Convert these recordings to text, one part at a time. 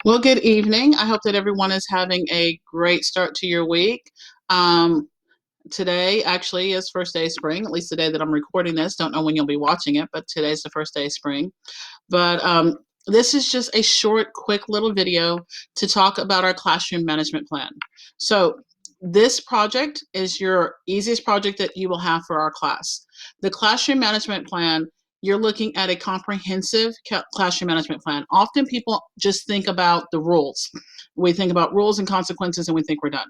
Well, good evening. I hope that everyone is having a great start to your week. Um, Today actually is first day of spring, at least the day that I'm recording this. Don't know when you'll be watching it, but today's the first day of spring. But this is just a short, quick little video to talk about our classroom management plan. So this project is your easiest project that you will have for our class. The classroom management plan, you're looking at a comprehensive classroom management plan. Often people just think about the rules. We think about rules and consequences and we think we're done.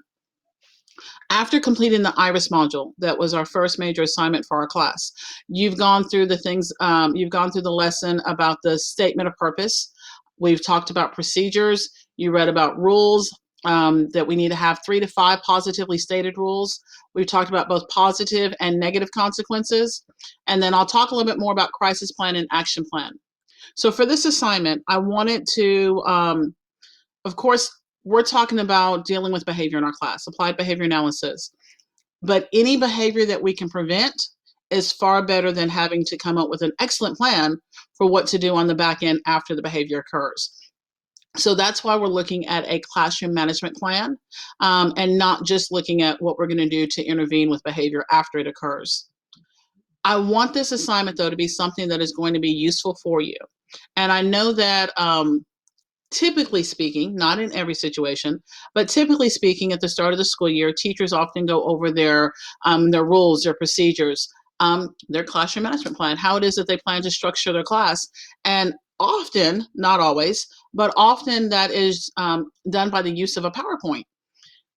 After completing the IRIS module, that was our first major assignment for our class, you've gone through the things, you've gone through the lesson about the statement of purpose. We've talked about procedures. You read about rules, that we need to have 3 to 5 positively stated rules. We've talked about both positive and negative consequences. And then I'll talk a little bit more about crisis plan and action plan. So for this assignment, I wanted to, of course, we're talking about dealing with behavior in our class, applied behavior analysis. But any behavior that we can prevent is far better than having to come up with an excellent plan for what to do on the back end after the behavior occurs. So that's why we're looking at a classroom management plan, and not just looking at what we're going to do to intervene with behavior after it occurs. I want this assignment, though, to be something that is going to be useful for you. And I know that typically speaking, not in every situation, but typically speaking, at the start of the school year, teachers often go over their rules, their procedures, their classroom management plan, how it is that they plan to structure their class. And often, not always, but often that is done by the use of a PowerPoint,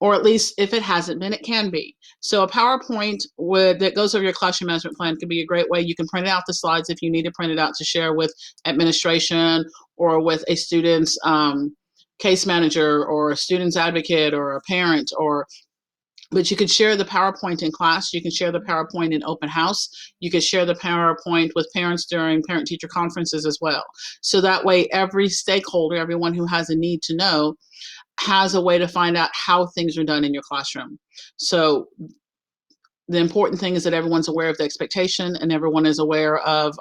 or at least if it hasn't been, it can be. So a PowerPoint that goes over your classroom management plan could be a great way. You can print out the slides if you need to print it out to share with administration or with a student's case manager or a student's advocate or a parent, but you could share the PowerPoint in class. You can share the PowerPoint in open house. You could share the PowerPoint with parents during parent-teacher conferences as well. So that way every stakeholder, everyone who has a need to know, has a way to find out how things are done in your classroom. So the important thing is that everyone's aware of the expectation and everyone is aware of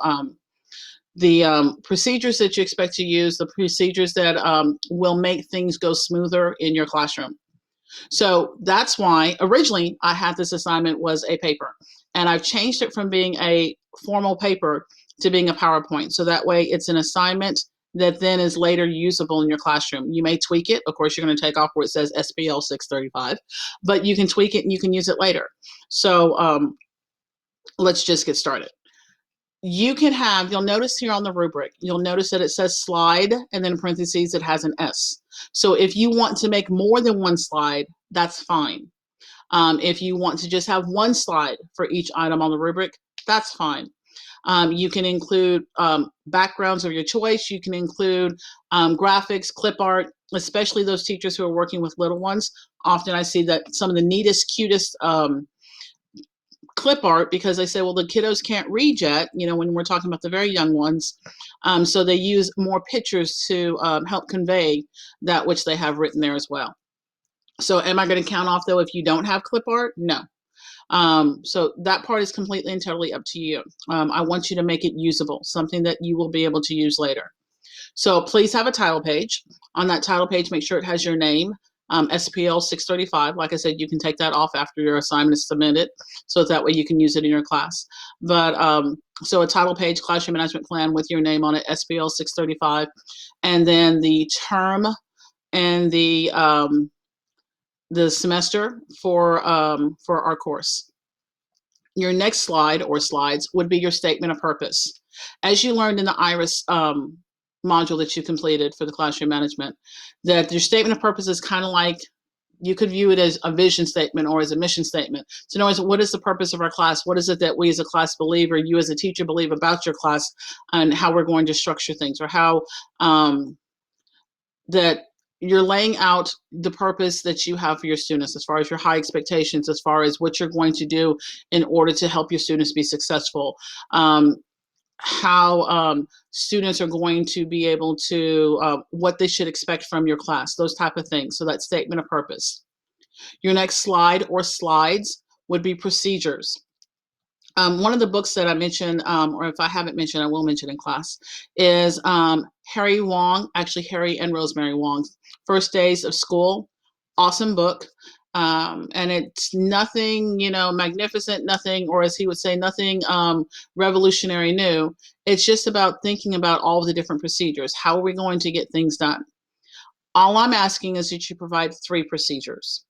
the procedures that you expect to use, the procedures that will make things go smoother in your classroom. So that's why originally I had this assignment was a paper, and I've changed it from being a formal paper to being a PowerPoint. So that way it's an assignment that then is later usable in your classroom. You may tweak it. Of course, you're going to take off where it says SPL 635, but you can tweak it and you can use it later. So let's just get started. You can have, you'll notice here on the rubric, you'll notice that it says slide, and then in parentheses it has an S. So if you want to make more than one slide, that's fine. If you want to just have one slide for each item on the rubric, that's fine. You can include backgrounds of your choice. You can include graphics, clip art, especially those teachers who are working with little ones. Often I see that some of the neatest, cutest clip art, because they say, well, the kiddos can't read yet, when we're talking about the very young ones. So they use more pictures to help convey that which they have written there as well. So am I going to count off, though, if you don't have clip art? No. So that part is completely and totally up to you. I want you to make it usable, something that you will be able to use later. So please have a title page. On that title page, make sure it has your name, SPL 635. Like I said, you can take that off after your assignment is submitted, so that way you can use it in your class. But so a title page, classroom management plan with your name on it, SPL 635, and then the term and the semester for our course. Your next slide or slides would be your statement of purpose. As you learned in the IRIS module that you completed for the classroom management, that your statement of purpose is kind of like, you could view it as a vision statement or as a mission statement. So in other words, what is the purpose of our class? What is it that we as a class believe, or you as a teacher believe about your class, and how we're going to structure things, or how that you're laying out the purpose that you have for your students, as far as your high expectations, as far as what you're going to do in order to help your students be successful, how students are going to be able to, what they should expect from your class, those type of things. So that statement of purpose. Your next slide or slides would be procedures. One of the books that I mentioned, or if I haven't mentioned, I will mention in class, is Harry Wong, actually Harry and Rosemary Wong's First Days of School. Awesome book. And it's nothing, magnificent, nothing, or as he would say, nothing revolutionary new. It's just about thinking about all of the different procedures. How are we going to get things done? All I'm asking is that you provide 3 procedures.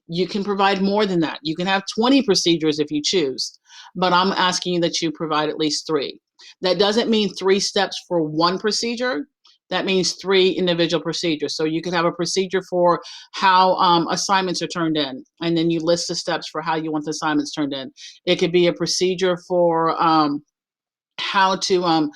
You can provide more than that. You can have 20 procedures if you choose, but I'm asking you that you provide at least 3. That doesn't mean 3 steps for one procedure. That means 3 individual procedures. So you could have a procedure for how assignments are turned in, and then you list the steps for how you want the assignments turned in. It could be a procedure for how to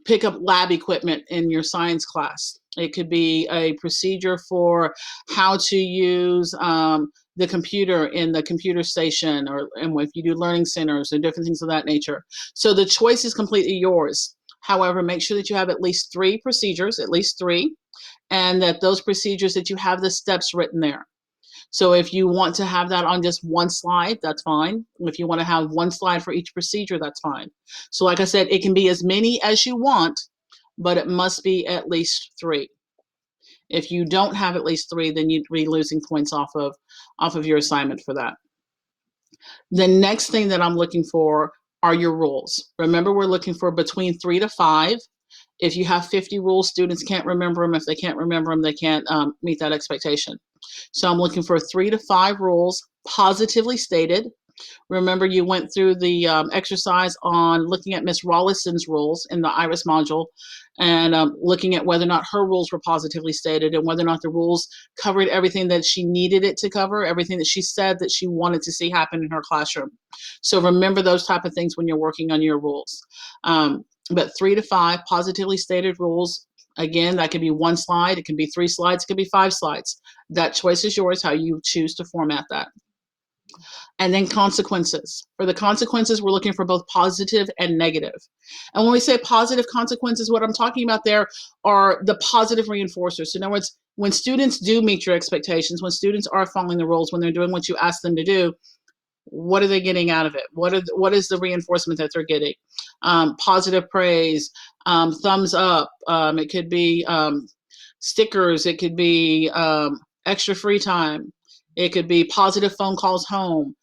pick up lab equipment in your science class. It could be a procedure for how to use the computer in the computer station, and if you do learning centers or different things of that nature. So the choice is completely yours. However, make sure that you have at least 3 procedures, at least 3, and that those procedures that you have the steps written there. So if you want to have that on just one slide, that's fine. If you want to have one slide for each procedure, that's fine. So like I said, it can be as many as you want, but it must be at least 3. If you don't have at least 3, then you'd be losing points off of your assignment for that. The next thing that I'm looking for are your rules. Remember, we're looking for between 3 to 5. If you have 50 rules, students can't remember them. If they can't remember them, they can't meet that expectation. So I'm looking for 3 to 5 rules positively stated. Remember, you went through the exercise on looking at Miss Rollison's rules in the IRIS module, and looking at whether or not her rules were positively stated and whether or not the rules covered everything that she needed it to cover, everything that she said that she wanted to see happen in her classroom. So remember those type of things when you're working on your rules. But 3 to 5 positively stated rules. Again, that could be 1 slide, it can be 3 slides, it could be 5 slides. That choice is yours, how you choose to format that. And then consequences. For the consequences, we're looking for both positive and negative. And when we say positive consequences, what I'm talking about there are the positive reinforcers. So in other words, when students do meet your expectations, when students are following the rules, when they're doing what you ask them to do, what are they getting out of it? What is the reinforcement that they're getting? Positive praise, thumbs up. It could be stickers. It could be extra free time. It could be positive phone calls home.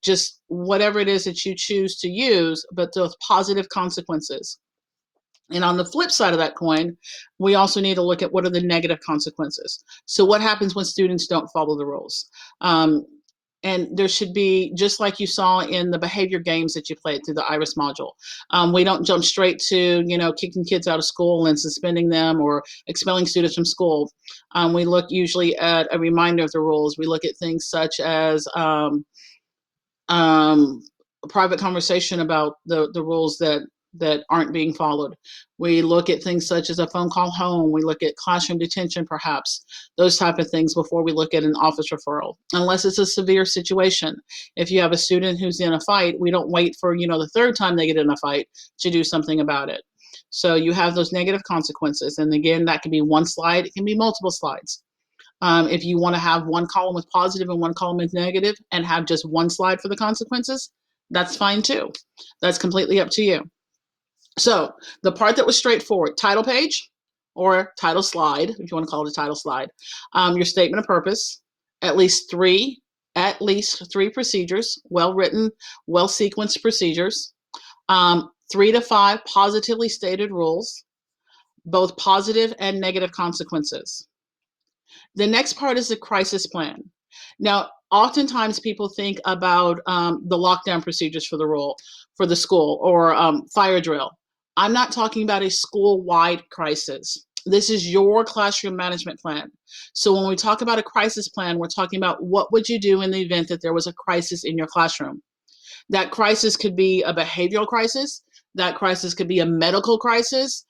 Just whatever it is that you choose to use, but those positive consequences. And on the flip side of that coin, we also need to look at what are the negative consequences. So what happens when students don't follow the rules? And there should be, just like you saw in the behavior games that you played through the IRIS module, we don't jump straight to, kicking kids out of school and suspending them or expelling students from school. We look usually at a reminder of the rules. We look at things such as a private conversation about the rules that aren't being followed. We look at things such as a phone call home. We look at classroom detention, perhaps, those type of things before we look at an office referral, unless it's a severe situation. If you have a student who's in a fight, we don't wait for, the 3rd time they get in a fight to do something about it. So you have those negative consequences. And again, that can be 1 slide. It can be multiple slides. If you want to have 1 column with positive and 1 column with negative and have just 1 slide for the consequences, that's fine too. That's completely up to you. So the part that was straightforward, title page or title slide, if you want to call it a title slide, your statement of purpose, at least three procedures, well-written, well-sequenced procedures, 3 to 5 positively stated rules, both positive and negative consequences. The next part is the crisis plan. Now, oftentimes people think about the lockdown procedures for the school, or fire drill. I'm not talking about a school-wide crisis. This is your classroom management plan. So when we talk about a crisis plan, we're talking about what would you do in the event that there was a crisis in your classroom. That crisis could be a behavioral crisis. That crisis could be a medical crisis.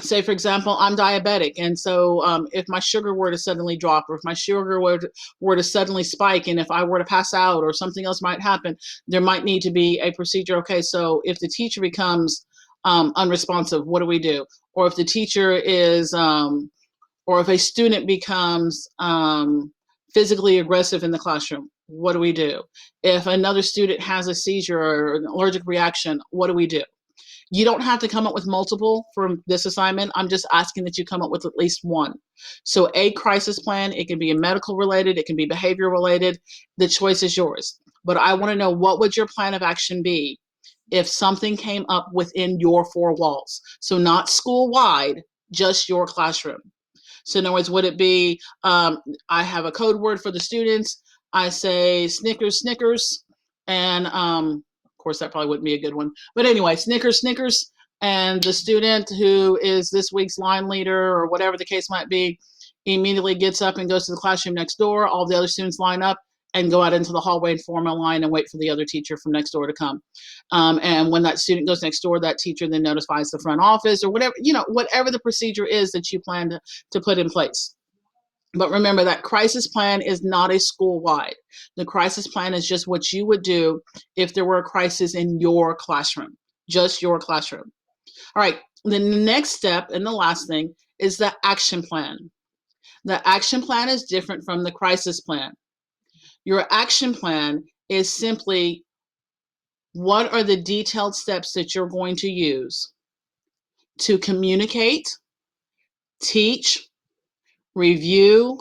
Say, for example, I'm diabetic, and so if my sugar were to suddenly drop, or if my sugar were to suddenly spike, and if I were to pass out or something else might happen, there might need to be a procedure. Okay, so if the teacher becomes unresponsive, what do we do? Or if the teacher is, or if a student becomes physically aggressive in the classroom, what do we do? If another student has a seizure or an allergic reaction, what do we do? You don't have to come up with multiple for this assignment. I'm just asking that you come up with at least one. So a crisis plan, it can be medical related, it can be behavior related. The choice is yours. But I want to know, what would your plan of action be if something came up within your four walls? So not school wide, just your classroom. So in other words, would it be, I have a code word for the students. I say Snickers, Snickers. And of course, that probably wouldn't be a good one. But anyway, Snickers, Snickers. And the student who is this week's line leader or whatever the case might be immediately gets up and goes to the classroom next door. All the other students line up and go out into the hallway and form a line and wait for the other teacher from next door to come. And when that student goes next door, that teacher then notifies the front office or whatever, whatever the procedure is that you plan to put in place. But remember, that crisis plan is not a school-wide. The crisis plan is just what you would do if there were a crisis in your classroom, just your classroom. All right, then the next step and the last thing is the action plan. The action plan is different from the crisis plan. Your action plan is simply, what are the detailed steps that you're going to use to communicate, teach, review,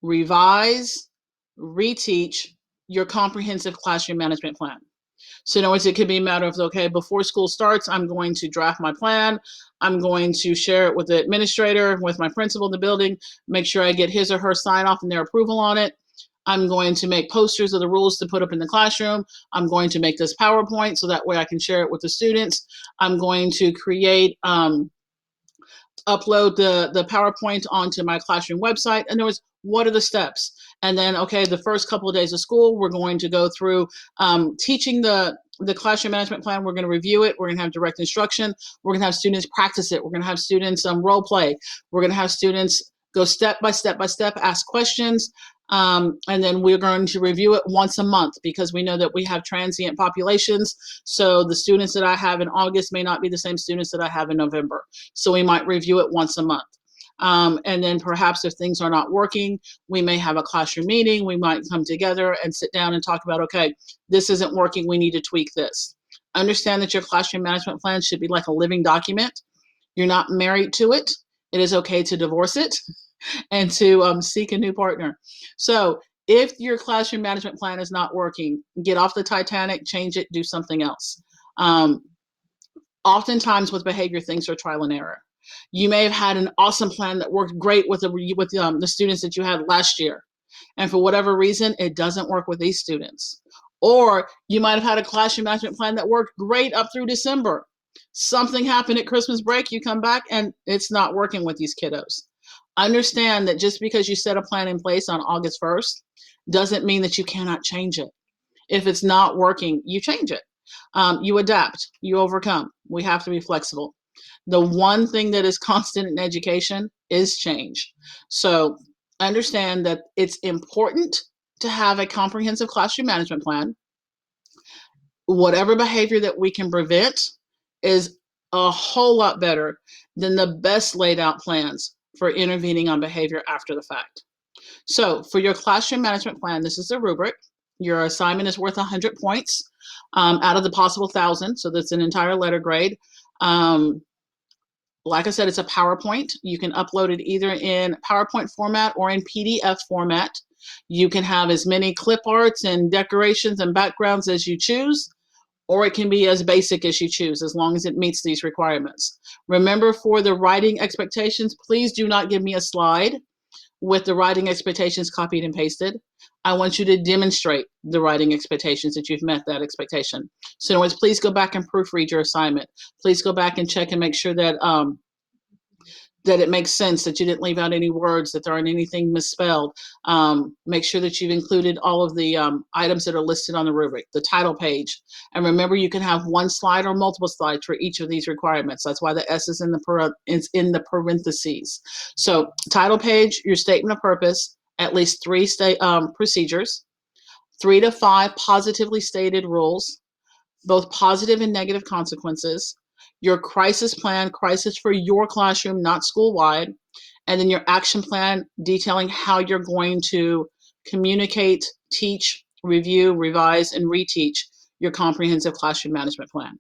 revise, reteach your comprehensive classroom management plan. So in other words, it could be a matter of, okay, before school starts, I'm going to draft my plan. I'm going to share it with the administrator, with my principal in the building, make sure I get his or her sign off and their approval on it. I'm going to make posters of the rules to put up in the classroom. I'm going to make this PowerPoint so that way I can share it with the students. I'm going to create, upload the PowerPoint onto my classroom website. In other words, what are the steps? And then, okay, the first couple of days of school, we're going to go through teaching the classroom management plan. We're going to review it. We're going to have direct instruction. We're going to have students practice it. We're going to have students role play. We're going to have students go step by step by step, ask questions. And then we're going to review it once a month because we know that we have transient populations. So the students that I have in August may not be the same students that I have in November. So we might review it once a month. And then perhaps if things are not working, we may have a classroom meeting. We might come together and sit down and talk about, okay, this isn't working. We need to tweak this. Understand that your classroom management plan should be like a living document. You're not married to it. It is okay to divorce it and to seek a new partner. So if your classroom management plan is not working, get off the Titanic, change it, do something else. Oftentimes with behavior, things are trial and error. You may have had an awesome plan that worked great with the students that you had last year. And for whatever reason, it doesn't work with these students. Or you might have had a classroom management plan that worked great up through December. Something happened at Christmas break, you come back and it's not working with these kiddos. Understand that just because you set a plan in place on August 1st doesn't mean that you cannot change it. If it's not working, you change it. You adapt, you overcome. We have to be flexible. The one thing that is constant in education is change. So understand that it's important to have a comprehensive classroom management plan. Whatever behavior that we can prevent is a whole lot better than the best laid out plans for intervening on behavior after the fact. So for your classroom management plan, this is a rubric. Your assignment is worth 100 points out of the possible 1,000. So that's an entire letter grade. Like I said, it's a PowerPoint. You can upload it either in PowerPoint format or in PDF format. You can have as many clip arts and decorations and backgrounds as you choose, or it can be as basic as you choose, as long as it meets these requirements. Remember, for the writing expectations, please do not give me a slide with the writing expectations copied and pasted. I want you to demonstrate the writing expectations that you've met that expectation. So in other words, please go back and proofread your assignment. Please go back and check and make sure that that it makes sense, that you didn't leave out any words, that there aren't anything misspelled. Make sure that you've included all of the items that are listed on the rubric, the title page. And remember, you can have one slide or multiple slides for each of these requirements. That's why the S is in the parentheses. So title page, your statement of purpose, at least 3 procedures, 3 to 5 positively stated rules, both positive and negative consequences, your crisis plan, crisis for your classroom, not school-wide, and then your action plan detailing how you're going to communicate, teach, review, revise, and reteach your comprehensive classroom management plan.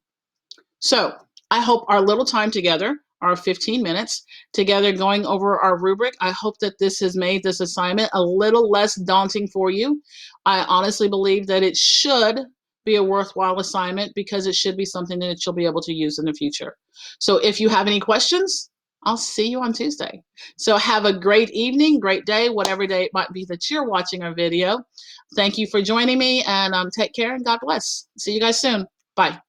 So I hope our little time together, our 15 minutes together going over our rubric, I hope that this has made this assignment a little less daunting for you. I honestly believe that it should be a worthwhile assignment because it should be something that you'll be able to use in the future. So if you have any questions, I'll see you on Tuesday. So have a great evening, great day, whatever day it might be that you're watching our video. Thank you for joining me, and take care and God bless. See you guys soon. Bye.